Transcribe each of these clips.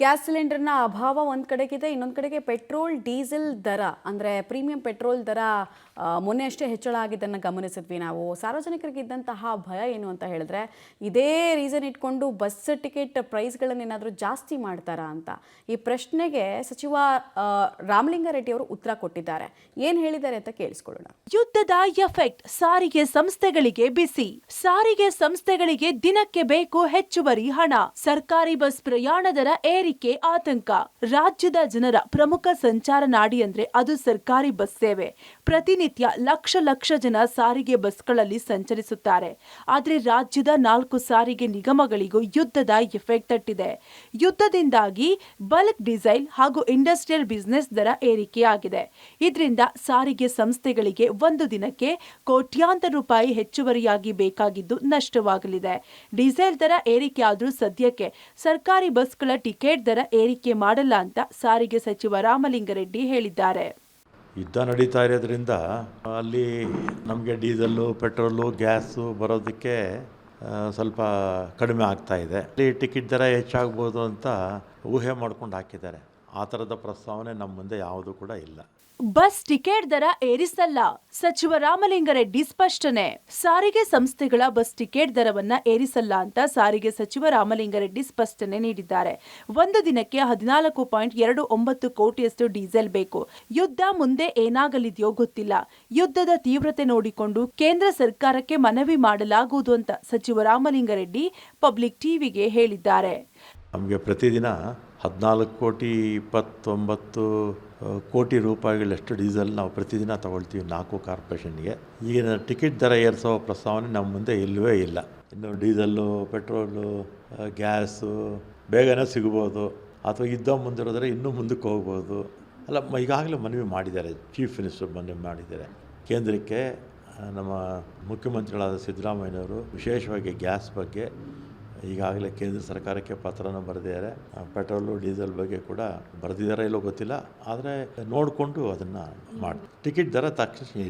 Gas ಸಿಲಿಂಡರ್ನ ಅಭಾವ ಒಂದು ಕಡೆಗಿದೆ, ಇನ್ನೊಂದು ಕಡೆಗೆ ಪೆಟ್ರೋಲ್ ಡೀಸೆಲ್ ದರ ಅಂದರೆ ಪ್ರೀಮಿಯಂ ಪೆಟ್ರೋಲ್ ದರ ಮೊನ್ನೆ ಅಷ್ಟೇ ಹೆಚ್ಚಳ ಆಗಿದ್ದನ್ನು ಗಮನಿಸಿದ್ವಿ ನಾವು. ಸಾರ್ವಜನಿಕರಿಗೆ ಇದ್ದಂತಹ ಭಯ ಏನು ಅಂತ ಹೇಳಿದ್ರೆ, ಇದೇ ರೀಸನ್ ಇಟ್ಕೊಂಡು ಬಸ್ ಟಿಕೆಟ್ ಪ್ರೈಸ್ಗಳನ್ನು ಏನಾದರೂ ಜಾಸ್ತಿ ಮಾಡ್ತಾರಾ ಅಂತ. ಈ ಪ್ರಶ್ನೆಗೆ ಸಚಿವ ರಾಮಲಿಂಗಾರೆಡ್ಡಿ ಅವರು ಉತ್ತರ ಕೊಟ್ಟಿದ್ದಾರೆ. ಏನು ಹೇಳಿದ್ದಾರೆ ಅಂತ ಕೇಳಿಸ್ಕೊಳ್ಳೋಣ. ಯುದ್ಧದ ಎಫೆಕ್ಟ್ ಸಾರಿಗೆ ಸಂಸ್ಥೆಗಳಿಗೆ ಬಿಸಿ. ಸಾರಿಗೆ ಸಂಸ್ಥೆಗಳಿಗೆ ದಿನಕ್ಕೆ ಬೇಕು ಹೆಚ್ಚುವರಿ ಹಣ. ಸರ್ಕಾರಿ ಬಸ್ ಪ್ರಯಾಣ ದರ ಏರಿಕೆ ಆತಂಕ. ರಾಜ್ಯದ ಜನರ ಪ್ರಮುಖ ಸಂಚಾರ ನಾಡಿ ಅಂದ್ರೆ ಅದು ಸರ್ಕಾರಿ ಬಸ್ ಸೇವೆ. ಪ್ರತಿನಿತ್ಯ ಲಕ್ಷ ಜನ ಸಾರಿಗೆ ಬಸ್ಗಳಲ್ಲಿ ಸಂಚರಿಸುತ್ತಾರೆ. ಆದ್ರೆ ರಾಜ್ಯದ 4 ಸಾರಿಗೆ ನಿಗಮಗಳಿಗೂ ಯುದ್ಧದ ಎಫೆಕ್ಟ್ ತಟ್ಟಿದೆ. ಯುದ್ಧದಿಂದಾಗಿ ಬಲ್ಕ್ ಡೀಸೆಲ್ ಹಾಗೂ ಇಂಡಸ್ಟ್ರಿಯಲ್ ಬಿಸಿನೆಸ್ ದರ ಏರಿಕೆಯಾಗಿದೆ. ಇದರಿಂದ ಸಾರಿಗೆ ಸಂಸ್ಥೆಗಳಿಗೆ ಒಂದು ದಿನಕ್ಕೆ ಕೋಟ್ಯಾಂತರ ರೂಪಾಯಿ ಹೆಚ್ಚುವರಿಯಾಗಿ ಬೇಕಾಗಿದ್ದು ನಷ್ಟವಾಗಲಿದೆ. ಡೀಸೆಲ್ ದರ ಏರಿಕೆ ಆದ್ರೂ ಸದ್ಯಕ್ಕೆ ಸರ್ಕಾರಿ ಬಸ್ಗಳ ಟಿಕೆಟ್ ದರ ಏರಿಕೆ ಮಾಡಲ್ಲ ಅಂತ ಸಾರಿಗೆ ಸಚಿವ ರಾಮಲಿಂಗಾರೆಡ್ಡಿ ಹೇಳಿದ್ದಾರೆ. ಯುದ್ಧ ನಡೀತಾ ಇರೋದ್ರಿಂದ ಅಲ್ಲಿ ನಮಗೆ ಡೀಸೆಲ್ಲು, ಪೆಟ್ರೋಲು, ಗ್ಯಾಸು ಬರೋದಕ್ಕೆ ಸ್ವಲ್ಪ ಕಡಿಮೆ ಆಗ್ತಾ ಇದೆ. ಅಲ್ಲಿ ಟಿಕೆಟ್ ದರ ಹೆಚ್ಚಾಗ್ಬೋದು ಅಂತ ಊಹೆ ಮಾಡ್ಕೊಂಡು ಹಾಕಿದ್ದಾರೆ. ಆ ಥರದ ಪ್ರಸ್ತಾವನೆ ನಮ್ಮ ಮುಂದೆ ಯಾವುದೂ ಕೂಡ ಇಲ್ಲ. ಬಸ್ ಟಿಕೆಟ್ ದರ ಏರಿಸಲ್ಲ, ಸಚಿವ ರಾಮಲಿಂಗಾರೆಡ್ಡಿ ಸ್ಪಷ್ಟನೆ. ಸಾರಿಗೆ ಸಂಸ್ಥೆಗಳ ಬಸ್ ಟಿಕೆಟ್ ದರವನ್ನ ಏರಿಸಲ್ಲ ಅಂತ ಸಾರಿಗೆ ಸಚಿವ ರಾಮಲಿಂಗಾರೆಡ್ಡಿ ಸ್ಪಷ್ಟನೆ ನೀಡಿದ್ದಾರೆ. ಒಂದು ದಿನಕ್ಕೆ 14.29 ಕೋಟಿಯಷ್ಟು ಡೀಸೆಲ್ ಬೇಕು. ಯುದ್ಧ ಮುಂದೆ ಏನಾಗಲಿದೆಯೋ ಗೊತ್ತಿಲ್ಲ. ಯುದ್ಧದ ತೀವ್ರತೆ ನೋಡಿಕೊಂಡು ಕೇಂದ್ರ ಸರ್ಕಾರಕ್ಕೆ ಮನವಿ ಮಾಡಲಾಗುವುದು ಅಂತ ಸಚಿವ ರಾಮಲಿಂಗಾರೆಡ್ಡಿ ಪಬ್ಲಿಕ್ ಟಿವಿಗೆ ಹೇಳಿದ್ದಾರೆ. ನಮಗೆ ಪ್ರತಿದಿನ 14.29 ಕೋಟಿ ರೂಪಾಯಿಗಳಷ್ಟು ಡೀಸೆಲ್ ನಾವು ಪ್ರತಿದಿನ ತಗೊಳ್ತೀವಿ 4 ಕಾರ್ಪೊರೇಷನ್ಗೆ. ಈಗಿನ ಟಿಕೆಟ್ ದರ ಏರಿಸೋ ಪ್ರಸ್ತಾವನೆ ನಮ್ಮ ಮುಂದೆ ಇಲ್ಲವೇ ಇಲ್ಲ. ಇನ್ನು ಡೀಸೆಲ್ಲು, ಪೆಟ್ರೋಲು, ಗ್ಯಾಸು ಬೇಗನೆ ಸಿಗ್ಬೋದು, ಅಥವಾ ಯುದ್ಧ ಮುಂದಿರೋದ್ರೆ ಇನ್ನೂ ಮುಂದಕ್ಕೆ ಹೋಗ್ಬೋದು. ಅಲ್ಲ, ಈಗಾಗಲೇ ಮನವಿ ಮಾಡಿದ್ದಾರೆ, ಚೀಫ್ ಮಿನಿಸ್ಟರ್ ಮನವಿ ಮಾಡಿದ್ದಾರೆ ಕೇಂದ್ರಕ್ಕೆ. ನಮ್ಮ ಮುಖ್ಯಮಂತ್ರಿಗಳಾದ ಸಿದ್ದರಾಮಯ್ಯನವರು ವಿಶೇಷವಾಗಿ ಗ್ಯಾಸ್ ಬಗ್ಗೆ ಈಗಾಗಲೇ ಕೇಂದ್ರ ಸರ್ಕಾರಕ್ಕೆ ಪತ್ರನ ಬರೆದಿದ್ದಾರೆ. ಪೆಟ್ರೋಲು, ಡೀಸೆಲ್ ಬಗ್ಗೆ ಕೂಡ ಬರೆದಿದ್ದಾರೆ, ಇಲ್ಲೋ ಗೊತ್ತಿಲ್ಲ. ಆದರೆ ನೋಡಿಕೊಂಡು ಅದನ್ನು ಮಾಡಿ. ಟಿಕೆಟ್ ದರ ತಕ್ಷಣ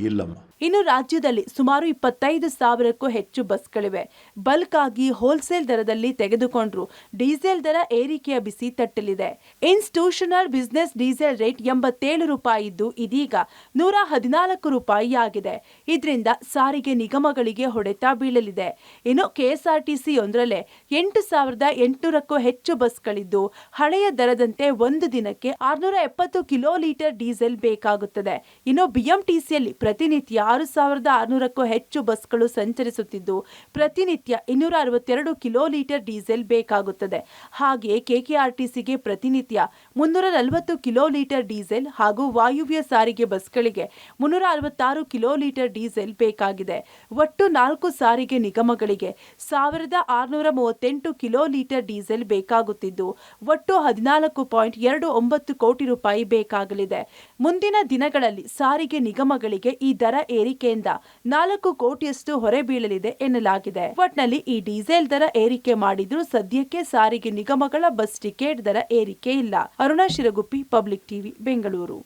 ಇಲ್ಲಮ್ಮ. ಇನ್ನು ರಾಜ್ಯದಲ್ಲಿ ಸುಮಾರು 25,000ಕ್ಕೂ ಹೆಚ್ಚು ಬಸ್ಗಳಿವೆ. ಬಲ್ಕ್ ಆಗಿ ಹೋಲ್ಸೇಲ್ ದರದಲ್ಲಿ ತೆಗೆದುಕೊಂಡ್ರು ಡೀಸೆಲ್ ದರ ಏರಿಕೆಯ ಬಿಸಿ ತಟ್ಟಲಿದೆ. ಇನ್ಸ್ಟಿಟ್ಯೂಷನಲ್ ಬಿಸಿನೆಸ್ ಡೀಸೆಲ್ ರೇಟ್ 87 ರೂಪಾಯಿ ಇದ್ದು ಇದೀಗ 114 ರೂಪಾಯಿ ಆಗಿದೆ. ಇದರಿಂದ ಸಾರಿಗೆ ನಿಗಮಗಳಿಗೆ ಹೊಡೆತ ಬೀಳಲಿದೆ. ಇನ್ನು ಕೆಎಸ್ಆರ್ಟಿಸಿ ಒಂದರಲ್ಲೇ 8,800ಕ್ಕೂ ಹೆಚ್ಚು ಬಸ್ಗಳಿದ್ದು ಹಳೆಯ ದರದಂತೆ ಒಂದು ದಿನಕ್ಕೆ 670 ಕಿಲೋ ಲೀಟರ್ ಡೀಸೆಲ್ ಬೇಕಾಗುತ್ತದೆ. ಇನ್ನು ಬಿಎಂಟಿಸಿಯಲ್ಲಿ ಪ್ರತಿನಿತ್ಯ 6,600ಕ್ಕೂ ಹೆಚ್ಚು ಬಸ್ಗಳು ಸಂಚರಿಸುತ್ತಿದ್ದು ಪ್ರತಿನಿತ್ಯ 262 ಕಿಲೋ ಲೀಟರ್ ಡೀಸೆಲ್ ಬೇಕಾಗುತ್ತದೆ. ಹಾಗೆಯೇ ಕೆಕೆಆರ್ಟಿಸಿಗೆ ಪ್ರತಿನಿತ್ಯ 340 ಕಿಲೋ ಲೀಟರ್ ಡೀಸೆಲ್ ಹಾಗೂ ವಾಯುವ್ಯ ಸಾರಿಗೆ ಬಸ್ಗಳಿಗೆ 366 ಕಿಲೋ ಲೀಟರ್ ಡೀಸೆಲ್ ಬೇಕಾಗಿದೆ. ಒಟ್ಟು 4 ಸಾರಿಗೆ ನಿಗಮಗಳಿಗೆ 1,638 ಕಿಲೋ ಲೀಟರ್ ಡೀಸೆಲ್ ಬೇಕಾಗುತ್ತಿದ್ದು ಒಟ್ಟು 14.29 ಕೋಟಿ ರೂಪಾಯಿ ಬೇಕಾಗಲಿದೆ. ಮುಂದಿನ ದಿನಗಳಲ್ಲಿ ಸಾರಿಗೆ ನಿಗಮಗಳಿಗೆ ಈ ದರ ಏರಿಕೆಯಿಂದ 4 ಕೋಟಿಯಷ್ಟು ಹೊರೆ ಬೀಳಲಿದೆ ಎನ್ನಲಾಗಿದೆ. ಒಟ್ನಲ್ಲಿ ಈ ಡೀಸೆಲ್ ದರ ಏರಿಕೆ ಮಾಡಿದ್ರೂ ಸದ್ಯಕ್ಕೆ ಸಾರಿಗೆ ನಿಗಮಗಳ ಬಸ್ ಟಿಕೆಟ್ ದರ ಏರಿಕೆ ಇಲ್ಲ. Aruna Shiraguppi, public TV, Bengaluru.